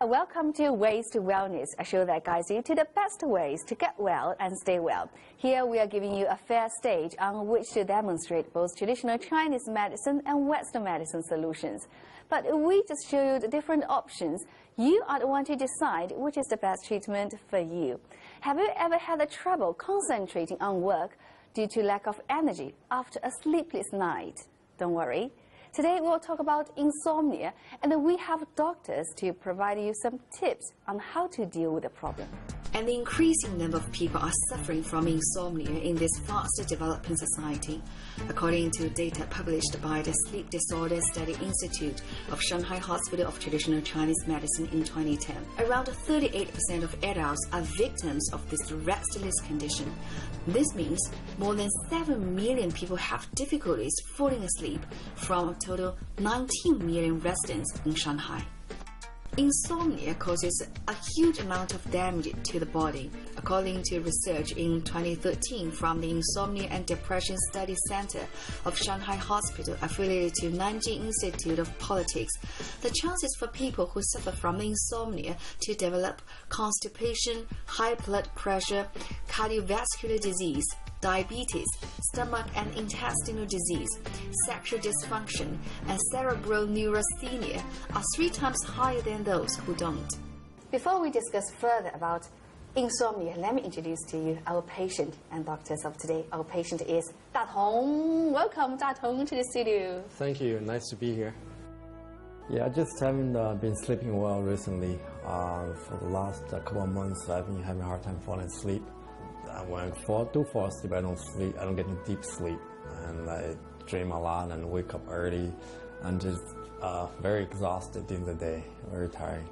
Welcome to Ways to Wellness, a show that guides you to the best ways to get well and stay well. Here we are giving you a fair stage on which to demonstrate both traditional Chinese medicine and Western medicine solutions. But if we just show you the different options, you are the one to decide which is the best treatment for you. Have you ever had a trouble concentrating on work due to lack of energy after a sleepless night? Don't worry. Today we'll talk about insomnia, and we have doctors to provide you some tips on how to deal with the problem. And the increasing number of people are suffering from insomnia in this fast developing society. According to data published by the Sleep Disorder Study Institute of Shanghai Hospital of Traditional Chinese Medicine in 2010, around 38% of adults are victims of this restless condition. This means more than 7 million people have difficulties falling asleep from a total 19 million residents in Shanghai. Insomnia causes a huge amount of damage to the body. According to research in 2013 from the Insomnia and Depression Study Center of Shanghai Hospital affiliated to Nanjing Institute of Politics, the chances for people who suffer from insomnia to develop constipation, high blood pressure, cardiovascular disease, diabetes, stomach and intestinal disease, sexual dysfunction, and cerebral neurasthenia are 3 times higher than those who don't. Before we discuss further about insomnia, let me introduce to you our patient and doctors of today. Our patient is Da Tong. Welcome, Da Tong, to the studio. Thank you. Nice to be here. Yeah, I just haven't been sleeping well recently. For the last couple of months, I've been having a hard time falling asleep. When I do fall asleep, I don't sleep. I don't get into deep sleep, and I dream a lot and wake up early, and just very exhausted during the day, very tired,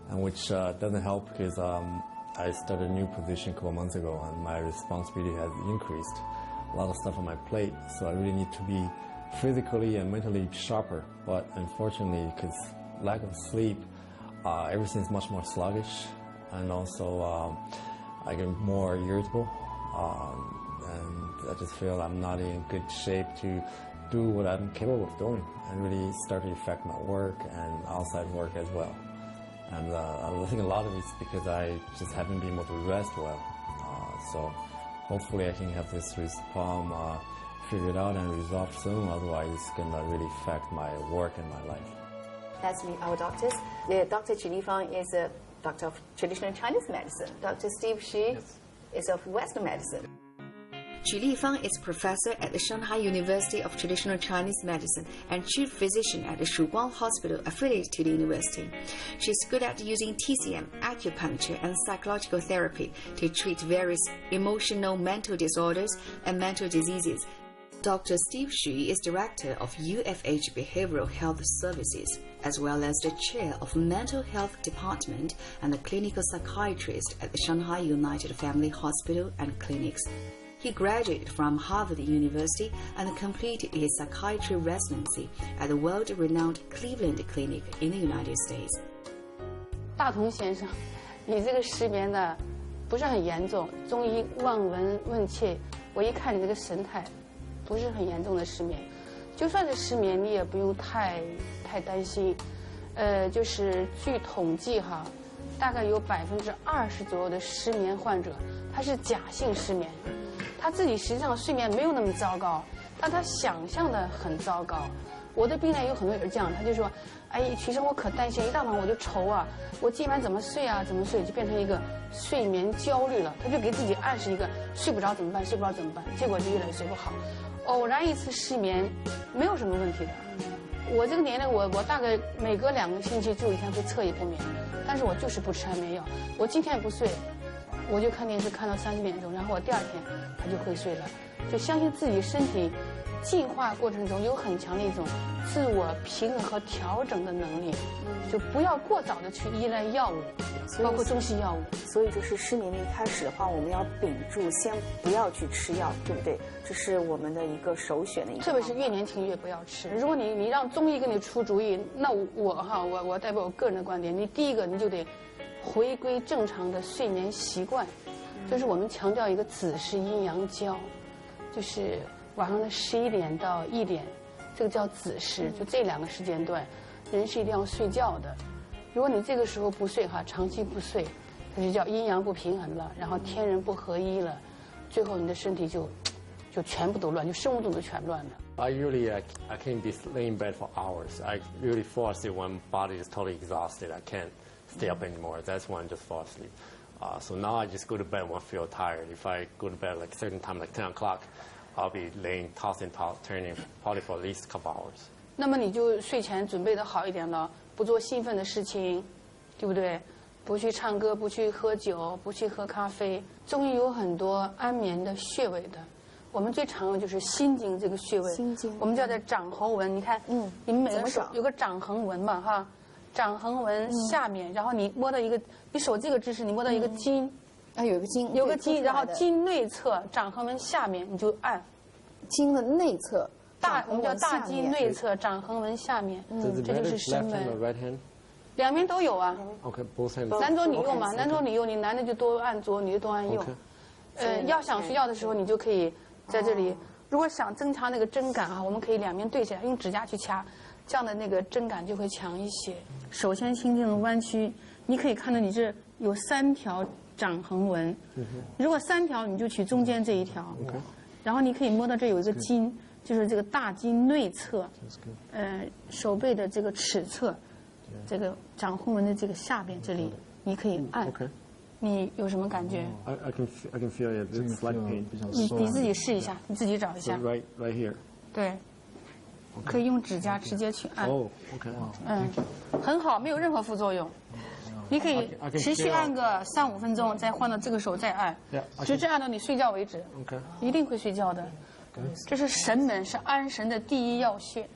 and which doesn't help because I started a new position a couple months ago, and my responsibility has increased. A lot of stuff on my plate, so I really need to be physically and mentally sharper. But unfortunately, because lack of sleep, everything's much more sluggish, and also I get more irritable, and I just feel I'm not in good shape to do what I'm capable of doing, and really start to affect my work and outside work as well. And I think a lot of it's because I just haven't been able to rest well. So hopefully I can have this problem figured out and resolved soon, otherwise it's going to really affect my work and my life. Let's meet our doctors. Dr. Qu Lifang is a doctor of traditional Chinese medicine. Dr. Steve Xu is of Western medicine. Qu Lifang is professor at the Shanghai University of Traditional Chinese Medicine and chief physician at the Shuguang Hospital affiliated to the university. She's good at using TCM, acupuncture, and psychological therapy to treat various emotional mental disorders and mental diseases. Dr. Steve Xu is director of UFH Behavioral Health Services, as well as the chair of Mental Health Department and a clinical psychiatrist at the Shanghai United Family Hospital and Clinics. He graduated from Harvard University and completed his psychiatry residency at the world-renowned Cleveland Clinic in the United States. 大同先生，你这个失眠的不是很严重，中医望闻问切，我一看你这个神态，不是很严重的失眠。就算是失眠，你也不用太担心。就是据统计哈，大概有20%左右的失眠患者，他是假性失眠。他自己实际上睡眠没有那么糟糕，但他想象的很糟糕。我的病人有很多也是这样，他就说：“哎，徐生，我可担心，一大晚我就愁啊，我今晚怎么睡啊？怎么睡？就变成一个睡眠焦虑了。他就给自己暗示一个睡不着怎么办？睡不着怎么办？结果就越来越睡不好。偶然一次失眠，没有什么问题的。我这个年龄，我大概每隔2个星期就1天会侧翼不眠，但是我就是不吃安眠药。我今天也不睡。”我就看电视看到3、4点钟，然后我第2天他就会睡了，就相信自己身体进化过程中有很强的一种自我平衡和调整的能力，就不要过早的去依赖药物，包括中西药物。所以就是失眠的一开始的话，我们要屏住，先不要去吃药，对不对？这是我们的一个首选的一个。特别是越年轻越不要吃。如果你让中医给你出主意，那我代表我个人的观点，你第一个你就得回归正常的睡眠习惯，就是我们强调一个子时阴阳交，就是晚上的11点到1点，这个叫子时，就这2个时间段，人是一定要睡觉的。如果你这个时候不睡哈，长期不睡，它就叫阴阳不平衡了，然后天人不合一了，最后你的身体就全部都乱，就生物钟都全乱了。I usually I can be laying in bed for hours. I really fall asleep when body is totally exhausted. I can't stay up anymore. That's when I just fall asleep. So now I just go to bed when I feel tired. If I go to bed like certain time, like 10 o'clock, I'll be laying, tossing, turning, probably for at least a couple hours. 那么你就睡前准备的好一点了，不做兴奋的事情，对不对？不去唱歌，不去喝酒，不去喝咖啡。中医有很多安眠的穴位的，我们最常用就是心经这个穴位，心经我们叫做掌喉纹。你看，你们每个手有个掌横纹嘛，哈，掌横纹下面，然后你摸到一个，你手这个姿势，你摸到一个筋，啊，有一个筋，有个筋，然后筋内侧掌横纹下面你就按，筋的内侧，我们叫大筋内侧掌横纹下面，这就是神 left hand or 门。 right hand? 两边都有啊。Okay, both hands. 男左女右嘛，男左女右，你男的就多按左，女的多按右。 Okay. 要想睡觉的时候，你就可以在这里。如果想增强那个针感啊，我们可以两边对起来，用指甲去掐，这样的那个针感就会强一些。手先轻轻的弯曲，你可以看到你这有3条掌横纹。如果3条，你就取中间这一条。然后你可以摸到这有一个筋，就是这个大筋内侧，手背的这个尺侧。 这个掌横纹的这个下边这里，你可以按。你有什么感觉？ I can feel it. It's slight pain. 你自己试一下，你自己找一下。 Right here. 对，可以用指甲直接去按。Oh, okay. 很好，没有任何副作用。你可以持续按个3、5分钟，再换到这个手再按，直至按到你睡觉为止。一定会睡觉的。这是神门，是安神的第一要穴。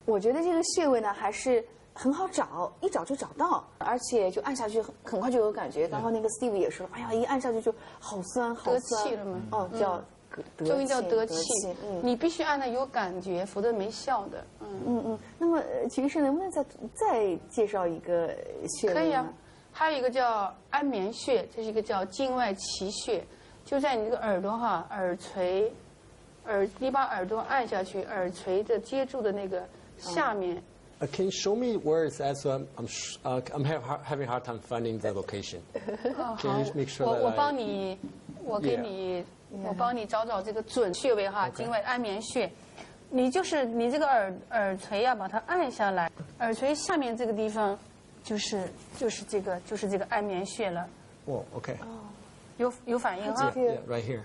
我觉得这个穴位呢，还是 很好找，一找就找到，而且就按下去很快就有感觉。刚刚那个 Steve 也说，哎呀，一按下去就好酸，好酸。得气了吗？哦，叫中医叫得气。你必须按的有感觉，否则没效的。那么秦医生能不能再介绍一个穴位？可以啊，还有一个叫安眠穴，这是一个叫经外奇穴，就在你这个耳朵哈，耳垂，你把耳朵按下去，耳垂的接住的那个下面。 Can you show me where it's at? So I'm having a hard time finding the location. Can you make sure that 我帮你，我给你，我帮你找这个准穴位哈，经外安眠穴。你这个耳垂呀，把它按下来，耳垂下面这个地方，就是这个安眠穴了。Oh, okay. 有反应哈？ Yeah, right here.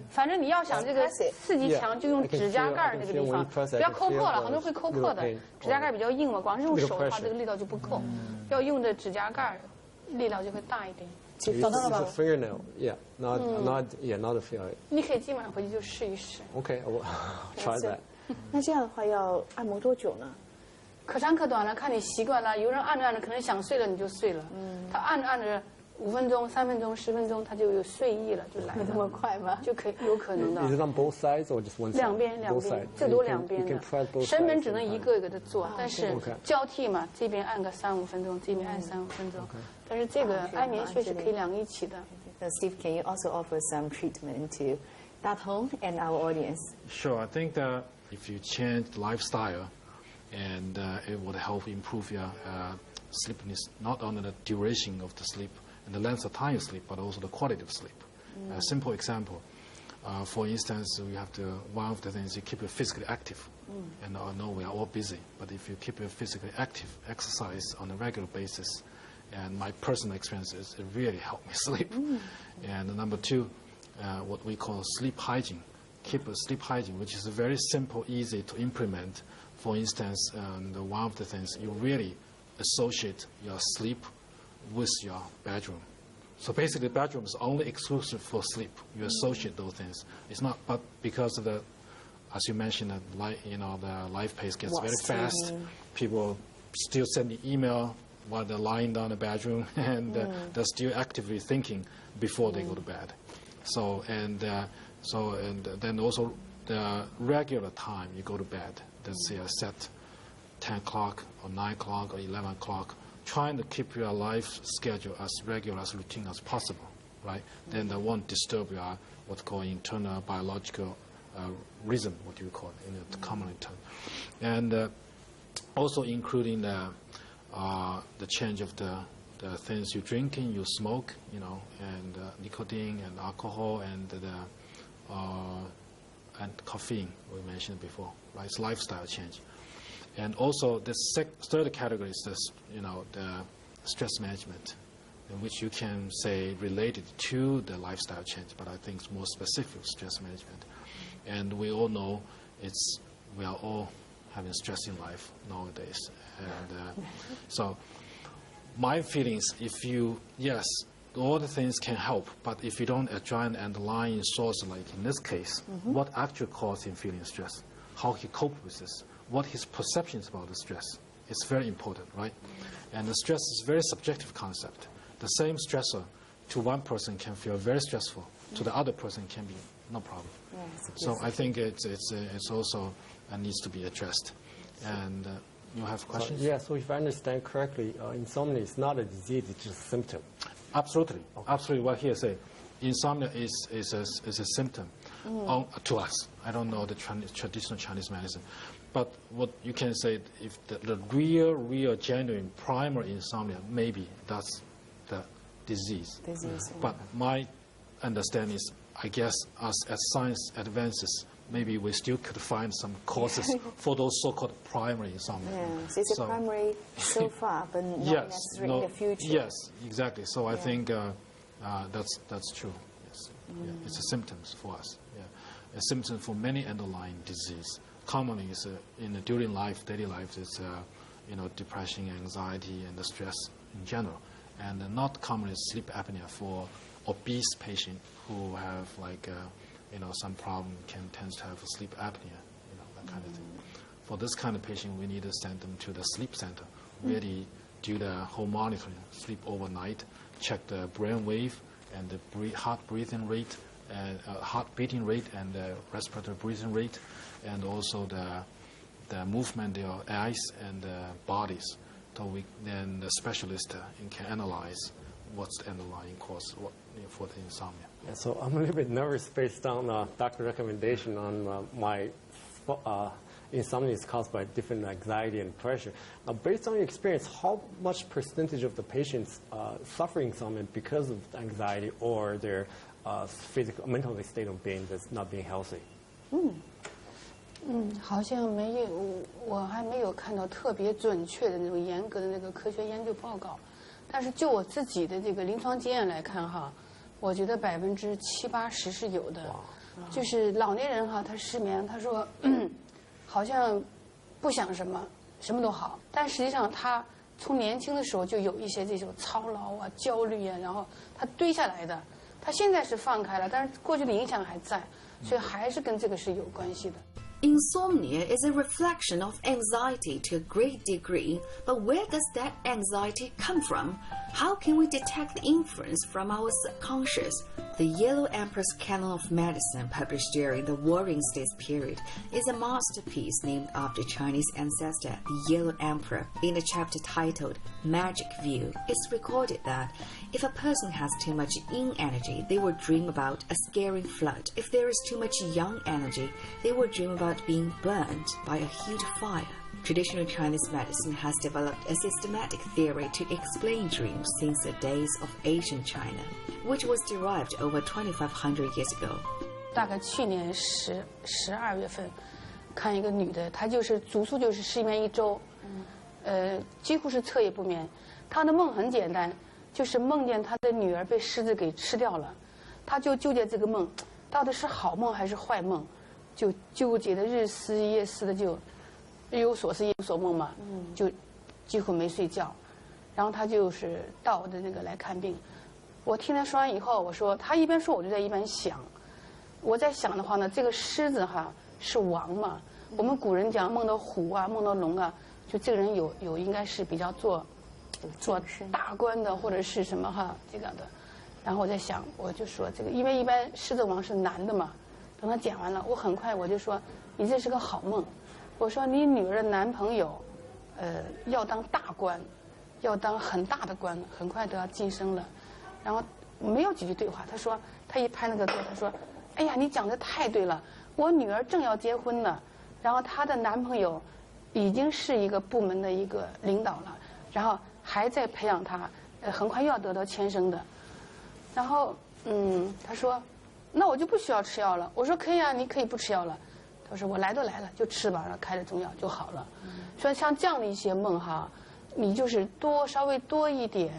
反正你要想这个刺激强，就用指甲盖那个地方，不要抠破了，很多人会抠破的。指甲盖比较硬嘛，光是用手的话，这个力道就不够，要用的指甲盖，力量就会大一点。找到了吧 It's a fingernail. Yeah, not the finger. 你可以今晚回去就试一试。 Okay, I'll try that. 那这样的话要按摩多久呢？可长可短了，看你习惯了。有人按着按着可能想睡了你就睡了，他按着按着5分钟、3分钟、10分钟，他就有睡意了，就来了。没这么快吗？就可以有可能的。 Is it on both sides or just one side? 两边，最多两边的。神门只能一个一个的做，但是交替嘛，这边按个3、5分钟，这边按3、5分钟。但是这个安眠穴是可以2个一起的。Steve, can you also offer some treatment to that home and our audience? Sure. I think that if you change lifestyle, and it would help improve your sleepiness, not only the duration of the sleep and the length of time you sleep, but also the quality of sleep. A simple example, for instance, we have to, one of the things, you keep you physically active. And I know we are all busy, but if you keep you physically active, exercise on a regular basis, and my personal experiences, it really helped me sleep. And number two, what we call sleep hygiene. Keep a sleep hygiene, which is very simple, easy to implement. For instance, one of the things, you really associate your sleep with your bedroom. So basically, the bedroom is only exclusive for sleep. You associate those things. It's not, but because of the, as you mentioned, the life pace gets very fast. People still sending email while they're lying down in the bedroom, and they're still actively thinking before they go to bed. So and then also the regular time you go to bed. Let's say set 10 o'clock or 9 o'clock or 11 o'clock. Trying to keep your life schedule as regular, as routine as possible, right? Then that won't disturb your what's called internal biological rhythm, what you call it in the common term. And also including the change of the things you're drinking, you smoke, and nicotine and alcohol and caffeine we mentioned before, right? It's lifestyle change. And also the third category is the stress management, in which you can say related to the lifestyle change, but I think it's more specific stress management. And we all know we are all having stress in life nowadays. And so my feelings, yes, all the things can help, but if you don't address an underlying source, like in this case, what actually caused him feeling stress, how he coped with this, what his perceptions about the stress, it's very important, right? And the stress is a very subjective concept. The same stressor to one person can feel very stressful, to the other person can be no problem. So I think it's also needs to be addressed. And you have questions? So if I understand correctly, insomnia is not a disease, it's just a symptom. Absolutely. Okay. Absolutely what he say. Insomnia is a symptom to us. I don't know the traditional Chinese medicine. But what you can say, if the real, genuine, primary insomnia, maybe that's the disease. But my understanding is, I guess, as science advances, maybe we still could find some causes for those so-called primary insomnia. Yes, it's a primary so far, but not necessarily in the future. Yes, exactly. So I think that's true. Yes. It's a symptoms for us. A symptom for many underlying disease. Commonly, is during life, daily life, it's depression, anxiety, and the stress in general, and not commonly sleep apnea for obese patient who have some problem tends to have sleep apnea, that kind of thing. For this kind of patient, we need to send them to the sleep center, really do the whole monitoring, sleep overnight, check the brain wave and the heart beating rate, and the respiratory breathing rate, and also the movement of the eyes and the bodies. So then the specialist can analyze what's the underlying cause for the insomnia. Yeah, so I'm a little bit nervous based on doctor recommendation on my insomnia is caused by different anxiety and pressure. Now, based on your experience, how much percentage of the patients suffering insomnia because of anxiety or their physical, mental state of being that's not being healthy? 好像没有，我还没有看到特别准确的那种严格的那个科学研究报告。但是就我自己的这个临床经验来看哈，我觉得70%、80%是有的。就是老年人哈，他失眠，他说好像不想什么都好，但实际上他从年轻的时候就有一些这种操劳啊、焦虑啊，然后他堆下来的。他现在是放开了，但是过去的影响还在，所以还是跟这个是有关系的。Insomnia is a reflection of anxiety to a great degree, but where does that anxiety come from? How can we detect the influence from our subconscious? The Yellow Emperor's Canon of Medicine, published during the Warring States period, is a masterpiece named after Chinese ancestor, the Yellow Emperor. In a chapter titled Magic View, it's recorded that if a person has too much yin energy, they will dream about a scaring flood. If there is too much yang energy, they will dream about being burned by a huge fire. Traditional Chinese medicine has developed a systematic theory to explain dreams since the days of ancient China, which was derived over 2,500 years ago. 大概去年12月份，看一个女的，她就是主诉就是失眠1周，几乎是彻夜不眠。她的梦很简单，就是梦见她的女儿被狮子给吃掉了，她就纠结这个梦到底是好梦还是坏梦，就纠结的日思夜思的就。日有所思夜有所梦嘛，就几乎没睡觉，然后他就是到我的那个来看病。我听他说完以后，我说他一边说我就在一边想，我在想的话呢，这个狮子哈是王嘛，我们古人讲梦到虎啊，梦到龙啊，就这个人有应该是比较做大官的或者是什么哈这个的。然后我在想，我就说这个，因为一般狮子王是男的嘛。等他讲完了，我很快我就说你这是个好梦。我说你女儿的男朋友，要当大官，要当很大的官，很快都要晋升了。然后没有几句对话，他说他一拍那个桌，他说，哎呀，你讲的太对了，我女儿正要结婚呢，然后她的男朋友已经是一个部门的一个领导了，然后还在培养他，很快又要得到签生的。然后他说，那我就不需要吃药了。我说可以啊，你可以不吃药了。他说我来都来了，就吃吧，然后开了中药就好了。说像这样的一些梦哈，你就是稍微多一点，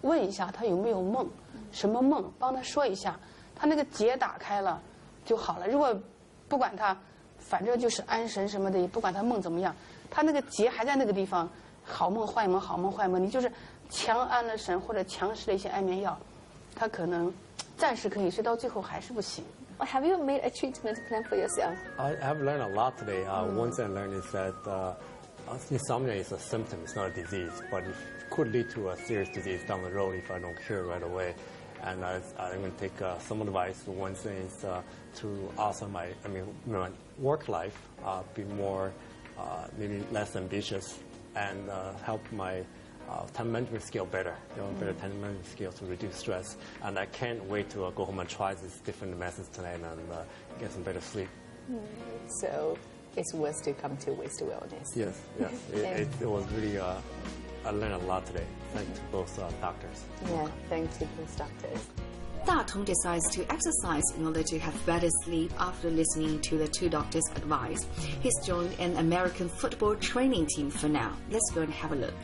问一下他有没有梦，什么梦，帮他说一下，他那个结打开了就好了。如果不管他，反正就是安神什么的，也不管他梦怎么样，他那个结还在那个地方，好梦坏梦，好梦坏梦，你就是强安了神或者强势的一些安眠药，他可能暂时可以睡，到最后还是不行。Have you made a treatment plan for yourself? I've learned a lot today. One thing I learned is that insomnia is a symptom, it's not a disease, but it could lead to a serious disease down the road if I don't cure right away. And I'm going to take some advice. One thing is to also my work life, be more, maybe less ambitious, and help my time management skill better, better time management skills to reduce stress. And I can't wait to go home and try these different methods tonight and get some better sleep. So it's worth to come to Waste to Wellness. Yes. It was really, I learned a lot today. Thanks to both doctors. Yeah, thanks to both doctors. Datong decides to exercise in order to have better sleep after listening to the two doctors' advice. He's joined an American football training team for now. Let's go and have a look.